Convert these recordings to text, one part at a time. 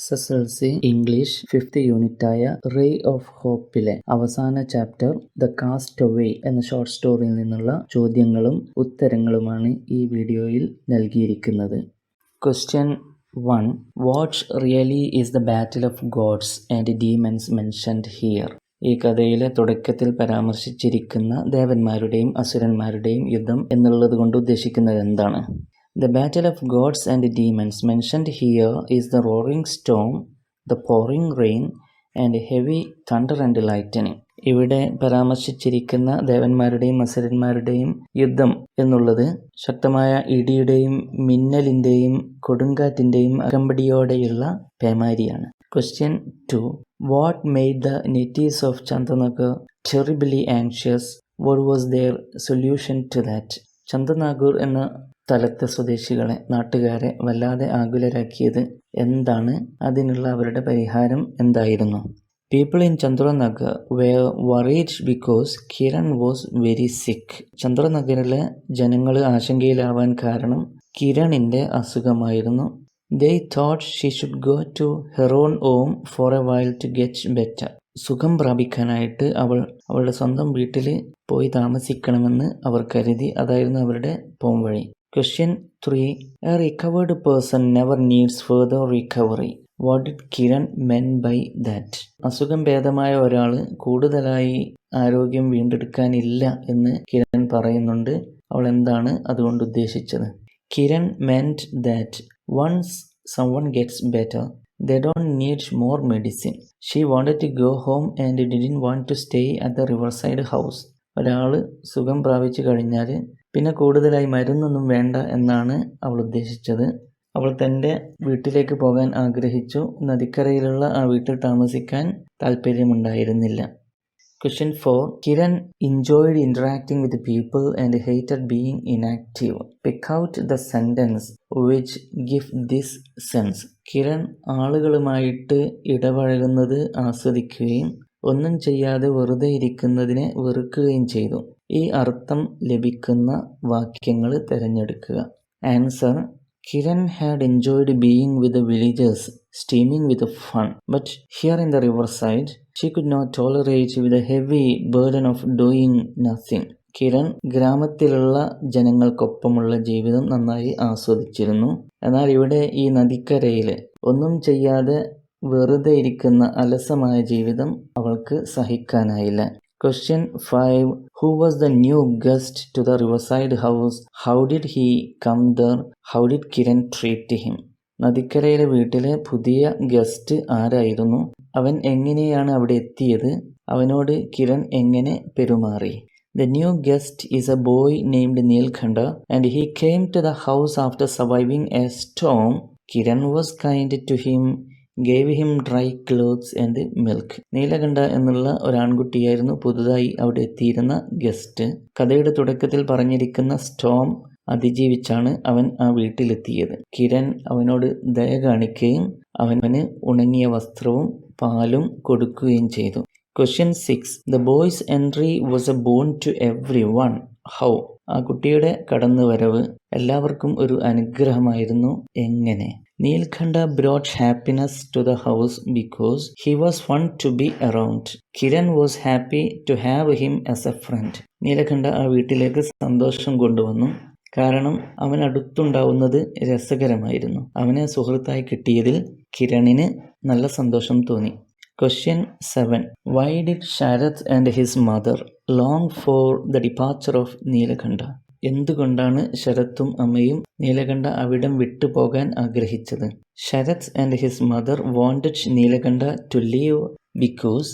SSLC English 5th യൂണിറ്റായ ray of ഹോപ്പിലെ അവസാന ചാപ്റ്റർ ദ കാസ്റ്റ് അവേ എന്ന ഷോർട്ട് സ്റ്റോറിയിൽ നിന്നുള്ള ചോദ്യങ്ങളും ഉത്തരങ്ങളുമാണ് ഈ വീഡിയോയിൽ നൽകിയിരിക്കുന്നത്. Question 1. What really is the battle of gods and demons mentioned here? ഈ കഥയിലെ തുടക്കത്തിൽ പരാമർശിച്ചിരിക്കുന്ന ദേവന്മാരുടെയും അസുരന്മാരുടെയും യുദ്ധം എന്നുള്ളത് കൊണ്ട് ഉദ്ദേശിക്കുന്നത് എന്താണ്? The battle of gods and demons mentioned here is the roaring storm, the pouring rain, and heavy thunder and lightning. ഇവിടെ പരാമർശിച്ചിരിക്കുന്ന ദേവന്മാരുടെയും അസുരന്മാരുടെയും യുദ്ധം എന്നുള്ളത് ശക്തമായ ഇടിയുടെയും മിന്നലിൻ്റെയും കൊടുങ്കാറ്റിൻ്റെയും അകമ്പടിയോടെയുള്ള പേമാരിയാണ്. Question 2. What made the natives of Chandanagar terribly anxious? What was their solution to that? ചന്ദനാഗൂർ എന്ന സ്ഥലത്തെ സ്വദേശികളെ, നാട്ടുകാരെ വല്ലാതെ ആകുലരാക്കിയത് എന്താണ്? അതിനുള്ള അവരുടെ പരിഹാരം എന്തായിരുന്നു? People in Chandanagar were worried because Kiran was very sick. ചന്ദ്രനഗറിലെ ജനങ്ങൾ ആശങ്കയിലാവാൻ കാരണം കിരണിൻ്റെ അസുഖമായിരുന്നു. They thought she should go to her own home for a while to get better. സുഖം പ്രാപിക്കാനായിട്ട് അവളുടെ സ്വന്തം വീട്ടിൽ പോയി താമസിക്കണമെന്ന് അവർ കരുതി. അതായിരുന്നു അവരുടെ പോംവഴി. Question 3. A recovered person never needs further recovery. What did Kiran mean by that? അസുഖം ഭേദമായ ഒരാൾ കൂടുതലായി ആരോഗ്യം വീണ്ടെടുക്കാനില്ല എന്ന് കിരൺ പറയുന്നുണ്ട്. അവൾ എന്താണ് അതുകൊണ്ട് ഉദ്ദേശിച്ചത്? Kiran meant that once someone gets better, they don't need more medicine. She wanted to go home and didn't want to stay at the riverside house. ഒരാൾ സുഖം പ്രാപിച്ചു കഴിഞ്ഞാൽ പിന്നെ കൂടുതലായി മരുന്നൊന്നും വേണ്ട എന്നാണ് അവൾ ഉദ്ദേശിച്ചത്. അവൾ തൻ്റെ വീട്ടിലേക്ക് പോകാൻ ആഗ്രഹിച്ചു. നദിക്കരയിലുള്ള ആ വീട്ടിൽ താമസിക്കാൻ താല്പര്യമുണ്ടായിരുന്നില്ല. Question 4. Kiran enjoyed interacting with people and hated being inactive. Pick out the sentence which give this sense. Kiran ആളുകളുമായിട്ട് ഇടപഴകുന്നത് ആസ്വദിക്കുകയും ഒന്നും ചെയ്യാതെ വെറുതെ ഇരിക്കുന്നതിനെ വെറുക്കുകയും ചെയ്തു. ഈ അർത്ഥം ലഭിക്കുന്ന വാക്യങ്ങൾ തിരഞ്ഞെടുക്കുക. Answer: Kiran had enjoyed being with the villagers, steaming with fun. But here in the riverside, she could not tolerate with the heavy burden of doing nothing. Kiran ഗ്രാമത്തിലുള്ള ജനങ്ങൾക്കൊപ്പമുള്ള ജീവിതം നന്നായി ആസ്വദിച്ചിരുന്നു. എന്നാൽ ഇവിടെ ഈ നദിക്കരയിൽ ഒന്നും ചെയ്യാതെ വെറുതെ ഇരിക്കുന്ന അലസമായ ജീവിതം അവൾക്ക് സഹിക്കാനായില്ല. Question 5. Who was the new guest to the riverside house? How did he come there? How did Kiran treat him? നദിക്കരയിലെ വീട്ടിലെ പുതിയ ഗസ്റ്റ് ആരായിരുന്നു? അവൻ എങ്ങനെയാണ് അവിടെ എത്തിയത്? അവനോട് കിരൺ എങ്ങനെ പെരുമാറി? The new guest is a boy named Neelkhanda and he came to the house after surviving a storm. Kiran was kind to him, gave him dry clothes and milk. Neelakanta എന്നുള്ള ഒരാൺകുട്ടിയായിരുന്നു പുതുതായി അവിടെ എത്തിയിരുന്ന ഗസ്റ്റ്. കഥയുടെ തുടക്കത്തിൽ പറഞ്ഞിരിക്കുന്ന സ്റ്റോം അതിജീവിച്ചാണ് അവൻ ആ വീട്ടിലെത്തിയത്. കിരൺ അവനോട് ദയ കാണിക്കുകയും അവന് ഉണങ്ങിയ വസ്ത്രവും പാലും കൊടുക്കുകയും ചെയ്തു. Question 6. The boy's entry was a boon to everyone. How? ആ കുട്ടിയുടെ കടന്നുവരവ് എല്ലാവർക്കും ഒരു അനുഗ്രഹമായിരുന്നു. എങ്ങനെ? Neelkhanda brought happiness to the house because he was fun to be around. Kiran was happy to have him as a friend. Neelakanta ആ വീട്ടിലേക്ക് സന്തോഷം കൊണ്ടുവന്നു. കാരണം അവൻ അടുത്തുണ്ടാവുന്നത് രസകരമായിരുന്നു. അവനെ സുഹൃത്തായി കിട്ടിയതിൽ കിരണിന് നല്ല സന്തോഷം തോന്നി. Question 7. Why did Sharath and his mother long for the departure of Neelakanda? എന്തുകൊണ്ടാണ് ശരത്തും അമ്മയും നീലകണ്ഠ അവിടം വിട്ടുപോകാൻ ആഗ്രഹിച്ചത്? Sharath and his mother wanted Neelakanda to leave because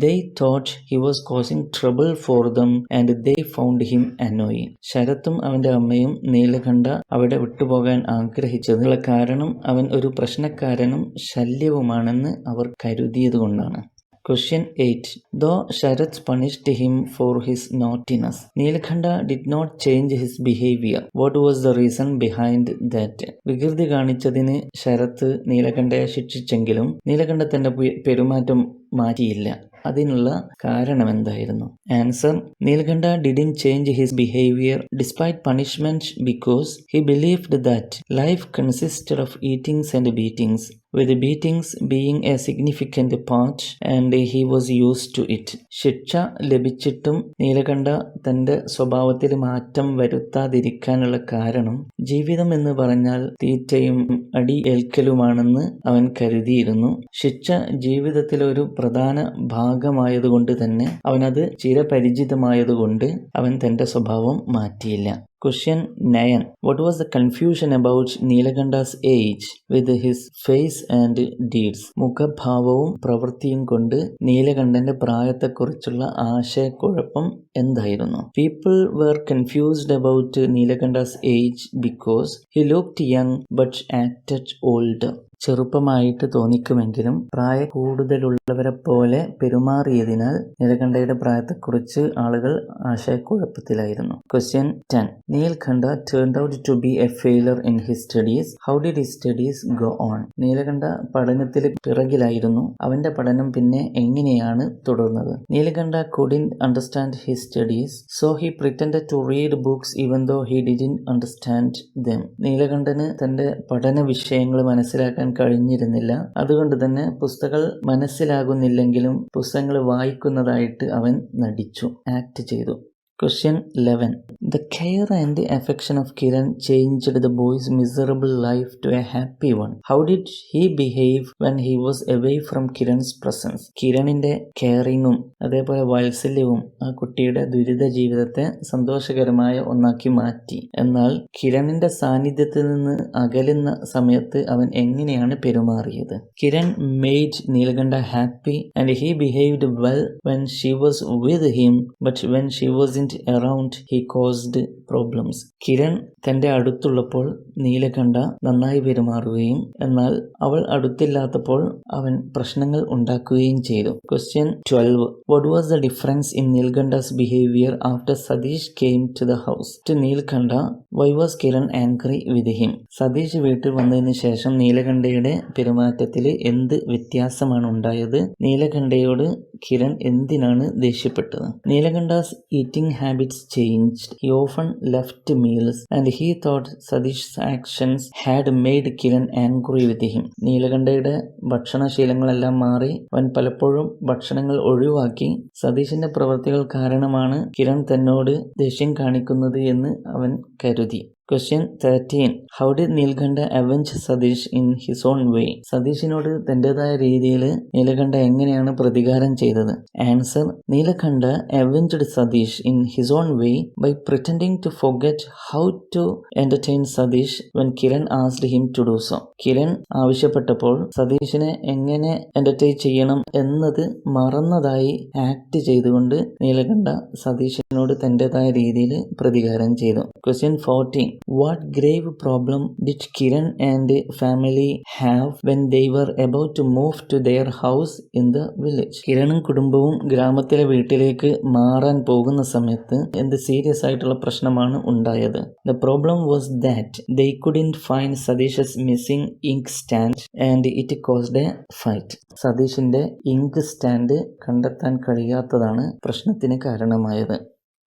they thought he was causing trouble for them and they found him annoying. ശരത്തും അവൻ്റെ അമ്മയും നീലകണ്ഠ അവിടെ വിട്ടുപോകാൻ ആഗ്രഹിച്ചതിനുള്ള കാരണം അവൻ ഒരു പ്രശ്നക്കാരനും ശല്യവുമാണെന്ന് അവർ കരുതിയതുകൊണ്ടാണ്. Question 8. Though Sharath punished him for his naughtiness, Neelkhanda did not change his behavior. What was the reason behind that? വികൃതി കാണിച്ചതിന് ശരത്ത് നീലകണ്ഠയെ ശിക്ഷിച്ചെങ്കിലും നീലകണ്ഠ തന്റെ പെരുമാറ്റം മാറ്റിയില്ല. അതിനുള്ള കാരണം എന്തായിരുന്നു? Answer: Neelkhanda didn't change his behavior despite punishment because he believed that life consisted of eatings and beatings. with beatings being a significant part and he was used to it. ശിക്ഷ ലഭിച്ചിട്ടും നീലകണ്ഠ തന്റെ സ്വഭാവത്തിൽ മാറ്റം വരുത്താതിരിക്കാനുള്ള കാരണം ജീവിതം എന്ന് പറഞ്ഞാൽ തീറ്റയും അടി ഏൽക്കലുമാണെന്ന് അവൻ കരുതിയിരുന്നു. ശിക്ഷ ജീവിതത്തിലൊരു പ്രധാന ഭാഗമായതുകൊണ്ട് തന്നെ അവനത് ചിരപരിചിതമായതുകൊണ്ട് അവൻ തന്റെ സ്വഭാവം മാറ്റിയില്ല. Question 9. What was the confusion about Neelakantha's age with his face and deeds? മുഖഭാവവും പ്രവൃത്തിയും കൊണ്ട് നീലകണ്ഠന്റെ പ്രായത്തെക്കുറിച്ചുള്ള ആശയക്കുഴപ്പം എന്തായിരുന്നു? People were confused about Neelakantha's age because he looked young but acted old. ചെറുപ്പമായിട്ട് തോന്നിക്കുമെങ്കിലും പ്രായ കൂടുതലുള്ളവരെ പോലെ പെരുമാറിയതിനാൽ നീലകണ്ഠയുടെ പ്രായത്തെക്കുറിച്ച് ആളുകൾ ആശയക്കുഴപ്പത്തിലായിരുന്നു. Question 10. Neelakantha turned out to be a failure in his studies. How did his studies go on? Neelakanta പഠനത്തിൽ പിറകിലായിരുന്നു. അവന്റെ പഠനം പിന്നെ എങ്ങനെയാണ് തുടർന്നത്? Neelakantha couldn't understand his studies, so he pretended to read books even though he didn't understand them. നീലകണ്ഠന് തന്റെ പഠന വിഷയങ്ങൾ മനസ്സിലാക്കാൻ കഴിഞ്ഞിരുന്നില്ല. അതുകൊണ്ട് തന്നെ പുസ്തകങ്ങൾ മനസ്സിലാകുന്നില്ലെങ്കിലും പുസ്തകങ്ങൾ വായിക്കുന്നതായിട്ട് അവൻ നടിച്ചു, ആക്ട് ചെയ്തു. Question 11. The care and affection of Kiran changed the boy's miserable life to a happy one. How did he behave when he was away from Kiran's presence? കിരണിന്റെ കെയറിങ്ങും അതേപോലെ വാത്സല്യവും ആ കുട്ടിയുടെ ദുരിത ജീവിതത്തെ സന്തോഷകരമായ ഒന്നാക്കി മാറ്റി. എന്നാൽ കിരണിന്റെ സാന്നിധ്യത്തിൽ നിന്ന് അകലുന്ന സമയത്ത് അവൻ എങ്ങനെയാണ് പെരുമാറിയത്? Kiran made Neelakantha happy and he behaved well when she was with him, but when she wasn't around he caused problems. Kiran തന്റെ അടുത്തുള്ളപ്പോൾ നീലകണ്ഠ നന്നായി പെരുമാറുകയും എന്നാൽ അവൾ അടുത്തില്ലാത്തപ്പോൾ അവൻ പ്രശ്നങ്ങൾ ഉണ്ടാക്കുകയും ചെയ്തു. Question 12. What was the difference in Neelakantha's behavior after Satish came to the house? To Neelakantha, why was Kiran angry with him? Satheesh വീട്ടിൽ വന്നതിന് ശേഷം നീലകണ്ഠയുടെ പെരുമാറ്റത്തിൽ എന്ത് വ്യത്യാസമാണ് ഉണ്ടായത്? നീലകണ്ഠയോട് കിരൺ എന്തിനാണ് ദേഷ്യപ്പെട്ടത്? Neelakantha's eating habits changed. He often left meals and he thought Satish's actions had made Kiran angry with him. നീലകണ്ഠയുടെ ഭക്ഷണശീലങ്ങളെല്ലാം മാറി അവൻ പലപ്പോഴും ഭക്ഷണങ്ങൾ ഒഴിവാക്കി സതീഷിന്റെ പ്രവൃത്തികൾ കാരണമാണ് കിരൺ തന്നോട് ദേഷ്യം കാണിക്കുന്നത് എന്ന് അവൻ കരുതി. Question 13. How did Neelakantha avenge Satish in his own way? സതീഷിനോട് തന്റേതായ രീതിയിൽ നീലകണ്ഠ എങ്ങനെയാണ് പ്രതികാരം ചെയ്തത്? Answer. Neelakantha avenged Satish in his own way by pretending to forget how to entertain Satish when Kiran asked him to do so. Kiran ആവശ്യപ്പെട്ടപ്പോൾ സതീഷിനെ എങ്ങനെ entertain ചെയ്യണം എന്നത് മറന്നതായി act ചെയ്തുകൊണ്ട് നീലകണ്ഠ സതീഷിനോട് തന്റേതായ രീതിയിൽ പ്രതികാരം ചെയ്തു. Question 14. What grave problem did Kiran and family have when they were about to move to their house in the village? കിരണും കുടുംബവും ഗ്രാമത്തിലെ വീട്ടിലേക്ക് മാറാൻ പോകുന്ന സമയത്ത് എന്ത് സീരിയസ് ആയിട്ടുള്ള പ്രശ്നമാണ് ഉണ്ടായത്? The problem was that they couldn't find Satish's missing ink stand and it caused a fight. സതീഷിന്റെ ഇങ്ക് സ്റ്റാൻഡ് കണ്ടെത്താൻ കഴിയാത്തതാണ് പ്രശ്നത്തിന് കാരണമായത്.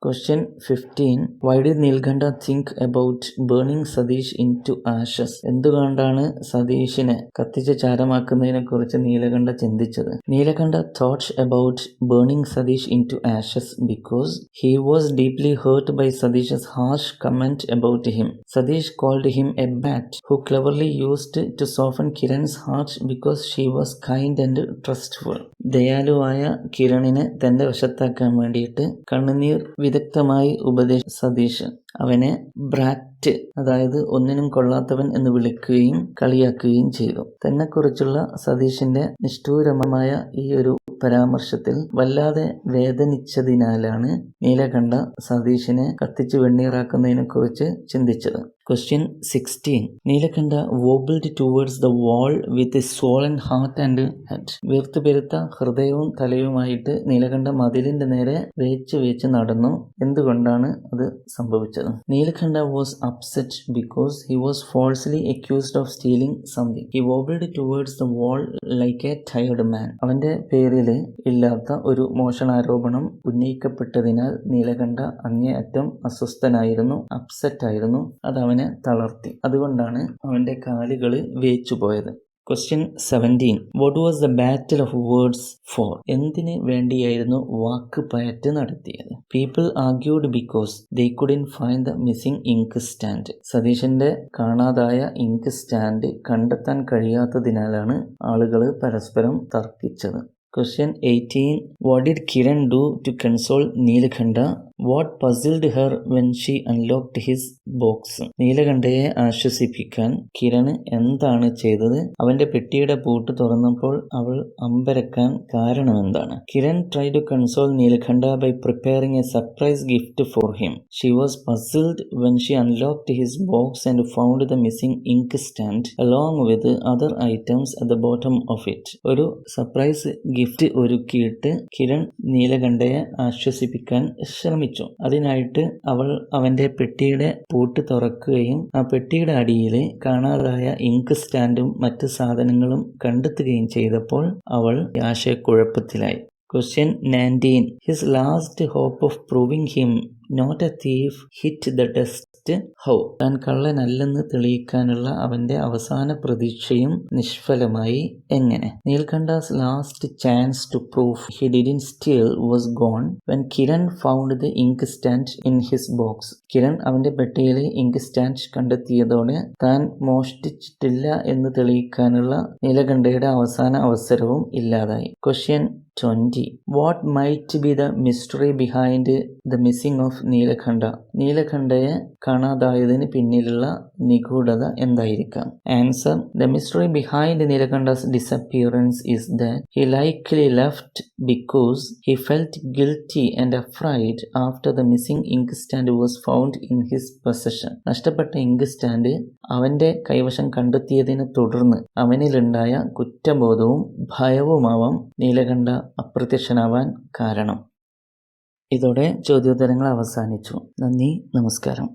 Question 15. Why did Neelakantha think about burning Satish into ashes? എന്തുകൊണ്ടാണ് സതീഷിനെ കത്തിച്ച് ചാരമാക്കുന്നതിനെ കുറിച്ച് നീലകണ്ഠ ചിന്തിച്ചത്? Neelakantha thought about burning Satish into ashes because he was deeply hurt by Satish's harsh comment about him. Satish called him a bat who cleverly used to soften Kiran's heart because she was kind and trustful. ദയാലുവായ കിരണിനെ തന്റെ വശത്താക്കാൻ വേണ്ടിയിട്ട് കണ്ണുനീർ വിദഗ്ധമായി ഉപദേശിച്ച സതീഷ് അവനെ Bratt, അതായത് ഒന്നിനും കൊള്ളാത്തവൻ എന്ന് വിളിക്കുകയും കളിയാക്കുകയും ചെയ്തു. തന്നെക്കുറിച്ചുള്ള സതീഷിന്റെ നിഷ്ഠൂരമായ ഈ ഒരു പരാമർശത്തിൽ വല്ലാതെ വേദനിച്ചതിനാലാണ് നീലകണ്ഠ സതീഷിനെ കത്തിച്ച് വെണ്ണീറാക്കുന്നതിനെ കുറിച്ച് ചിന്തിച്ചത്. Question 16. Neelakantha wobbled towards the wall with a swollen heart and head. വീർത്തുപെരുത്ത ഹൃദയവും തലയുമായിട്ട് നീലകണ്ഠ മതിലിന്റെ നേരെ വേച്ച് നടന്നു. എന്തുകൊണ്ടാണ് അത് സംഭവിച്ചത്? Neelakantha was upset because he was falsely accused of stealing something. He wobbled towards the wall like a tired man. അവന്റെ പേരിൽ ഇല്ലാത്ത ഒരു മോഷണാരോപണം ഉന്നയിക്കപ്പെട്ടതിനാൽ നീലകണ്ഠ അങ്ങേയറ്റം അസ്വസ്ഥനായിരുന്നു, അപ്സെറ്റ് ആയിരുന്നു. അത് അവനെ തളർത്തി. അതുകൊണ്ടാണ് അവന്റെ കാലുകൾ വേച്ചുപോയത്. Question 17. What was the battle of words for? എന്തിന് വേണ്ടിയായിരുന്നു വാക്കുപയറ്റ് നടത്തിയത്? People argued because they couldn't find the missing ink stand. സതീശന്റെ കാണാതായ ഇങ്ക് സ്റ്റാൻഡ് കണ്ടെത്താൻ കഴിയാത്തതിനാലാണ് ആളുകൾ പരസ്പരം തർക്കിച്ചത്. Question 18. What did Kiran do to console Neelakanta? What puzzled her when she unlocked his box? നീലകണ്ഠയെ ആശ്വസിപ്പിക്കാൻ കിരൺ എന്താണ് ചെയ്തത്? അവന്റെ പെട്ടിയുടെ പൂട്ട് തുറന്നപ്പോൾ അവൾ അമ്പരക്കാൻ കാരണമെന്താണ്? Kiran tried to console Neelakanta by preparing a surprise gift for him. She was puzzled when she unlocked his box and found the missing ink stand along with other items at the bottom of it. ഒരു surprise gift ഒരുക്കിയിട്ട് Kiran നീലകണ്ഠയെ ആശ്വസിപ്പിക്കാൻ ശ്രമിച്ചു. അതിനായിട്ട് അവൾ അവന്റെ പെട്ടിയുടെ പൂട്ട് തുറക്കുകയും ആ പെട്ടിയുടെ അടിയിൽ കാണാതായ ഇങ്ക് സ്റ്റാൻഡും മറ്റ് സാധനങ്ങളും കണ്ടെത്തുകയും ചെയ്തപ്പോൾ അവൾ ആശയക്കുഴപ്പത്തിലായി. Question 19. His last hope of proving him not a thief hit the dust. How? താൻ കള്ളനല്ലെന്ന് തെളിയിക്കാനുള്ള അവന്റെ അവസാന പ്രതീക്ഷയും നിഷ്ഫലമായി. എങ്ങനെ? Neelkantha's last chance to prove he didn't steal was gone when Kiran found the ink stand in his box. Kiran അവന്റെ പെട്ടിയിൽ ink stand കണ്ടെത്തിയതോടെ താൻ മോഷ്ടിച്ചിട്ടില്ല എന്ന് തെളിയിക്കാനുള്ള നീലകണ്ഠയുടെ അവസാന അവസരവും ഇല്ലാതായി. Question 20. What might be the mystery behind the missing of Neelakanta? നീലകണ്ഠയെ കാണാതായതിന് പിന്നിലുള്ള നിഗൂഢത എന്തായിരിക്കാം? Answer. The mystery behind Neelakanta's disappearance is that he likely left because he felt guilty and afraid after the missing ink stand was found in his possession. നഷ്ടപ്പെട്ട ink stand അവന്റെ കൈവശം കണ്ടെത്തിയതിനെ തുടർന്ന് അവനിലുണ്ടായ കുറ്റബോധവും ഭയവുമാവാം നീലകണ്ഠ അപ്രത്യക്ഷനാവാൻ കാരണം. ഇതോടെ ചോദ്യോത്തരങ്ങൾ അവസാനിച്ചു. നന്ദി, നമസ്കാരം.